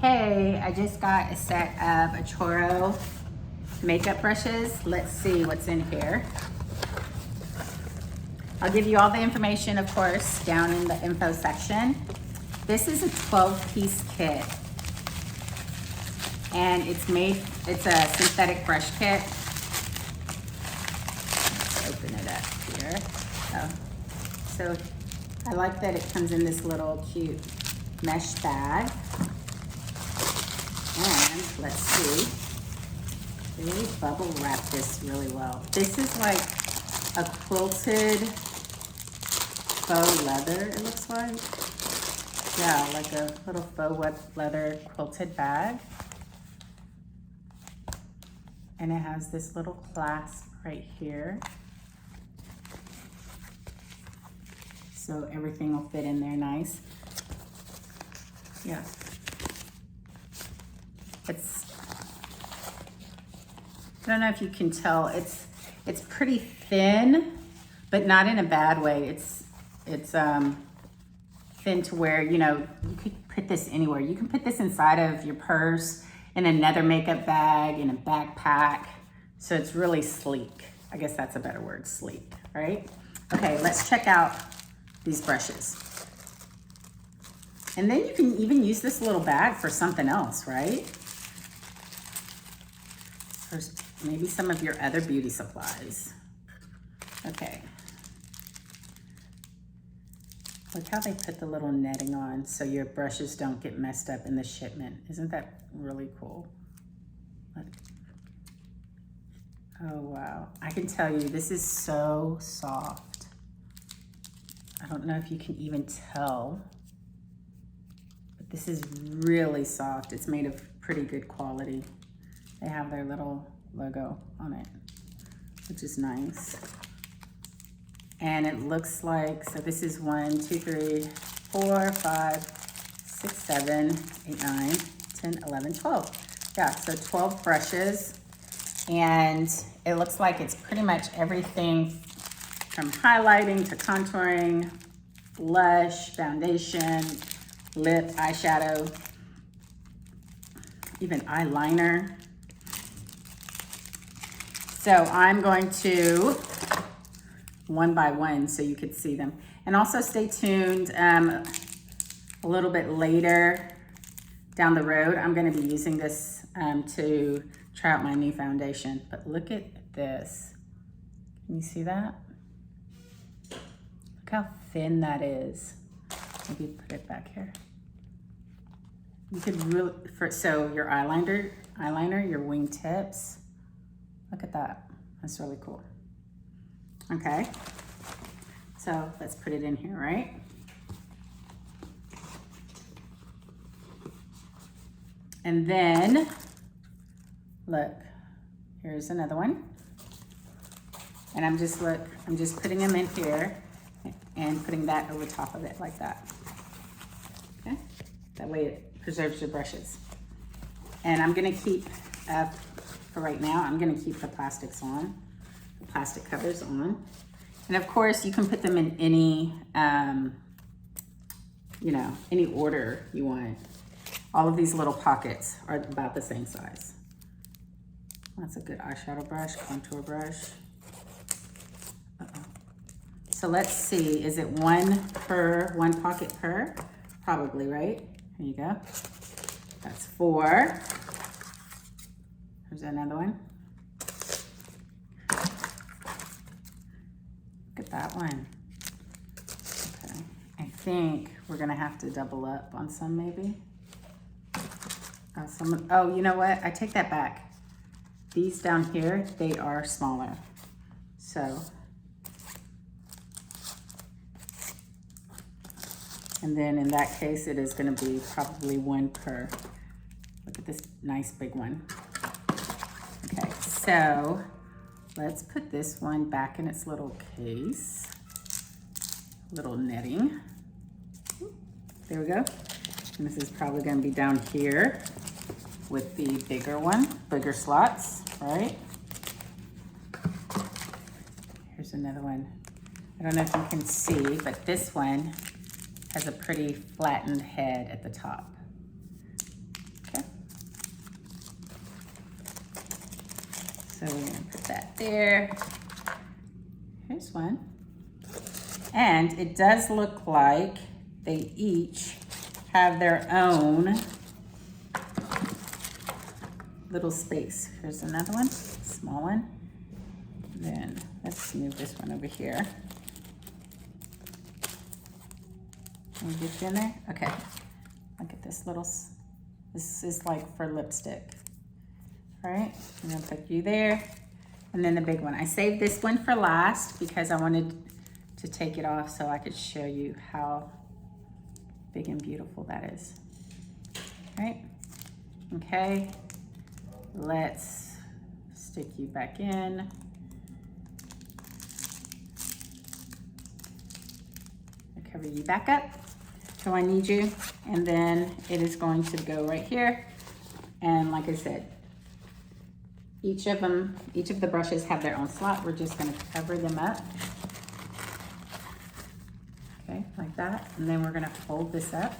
Okay, I just got a set of ACHORO makeup brushes. Let's see what's in here. I'll give you all the information, of course, down in the info section. This is a 12-piece kit. And it's a synthetic brush kit. Let's open it up here. So I like that it comes in this little cute mesh bag. And let's see, they bubble wrap this really well. This is like a quilted faux leather, it looks like. Yeah, like a little faux leather quilted bag. And it has this little clasp right here. So everything will fit in there nice. Yeah. I don't know if you can tell, it's pretty thin, but not in a bad way. It's thin to where, you know, you could put this anywhere. You can put this inside of your purse, in another makeup bag, in a backpack. So it's really sleek. I guess that's a better word, sleek, right? Okay, let's check out these brushes. And then you can even use this little bag for something else, right? For maybe some of your other beauty supplies. Okay. Look how they put the little netting on so your brushes don't get messed up in the shipment. Isn't that really cool? Look. Oh, wow. I can tell you, this is so soft. I don't know if you can even tell, but this is really soft. It's made of pretty good quality. They have their little logo on it, which is nice. And it looks like, so this is 1, 2, 3, 4, 5, 6, 7, 8, 9, 10, 11, 12. Yeah, so 12 brushes. And it looks like it's pretty much everything from highlighting to contouring, blush, foundation, lip, eyeshadow, even eyeliner. So I'm going to one by one so you could see them. And also stay tuned a little bit later down the road. I'm gonna be using this to try out my new foundation. But look at this. Can you see that? Look how thin that is. Maybe put it back here. You could really, so your eyeliner, your wingtips, look at that. That's really cool. Okay, so let's put it in here, right? And then, look, here's another one. And I'm just putting them in here and putting that over top of it like that. Okay, that way it preserves your brushes. And I'm gonna keep, for right now, I'm gonna keep the plastics on. Plastic covers on. And of course you can put them in any, you know, any order you want. All of these little pockets are about the same size. That's a good eyeshadow brush, contour brush. So let's see, is it one pocket per? Probably, right? Here you go. That's 4. There's another one. Look at that one. Okay, I think we're gonna have to double up on some maybe. Oh, you know what? I take that back. These down here, they are smaller. So, and then in that case, it is gonna be probably 1 per. Look at this nice big one. Okay, so let's put this one back in its little case. Little netting. There we go. And this is probably gonna be down here with the bigger one, bigger slots, right? Here's another one. I don't know if you can see, but this one has a pretty flattened head at the top. So we're gonna put that there. Here's one. And it does look like they each have their own little space. Here's another one, small one. Then let's move this one over here. Can we get you in there? Okay. Look at this little, this is like for lipstick. All right, I'm gonna put you there. And then the big one. I saved this one for last because I wanted to take it off so I could show you how big and beautiful that is. All right, okay. Let's stick you back in. I'll cover you back up till I need you. And then it is going to go right here. And like I said, each of the brushes have their own slot. We're just gonna cover them up. Okay, like that. And then we're gonna fold this up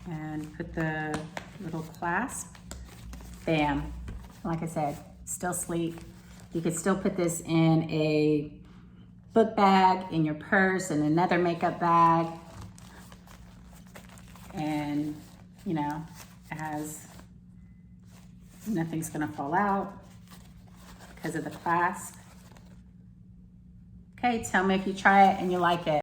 and put the little clasp. Bam. Like I said, still sleek. You could still put this in a book bag, in your purse, in another makeup bag. And, you know, nothing's gonna fall out because of the clasp. Okay, tell me if you try it and you like it.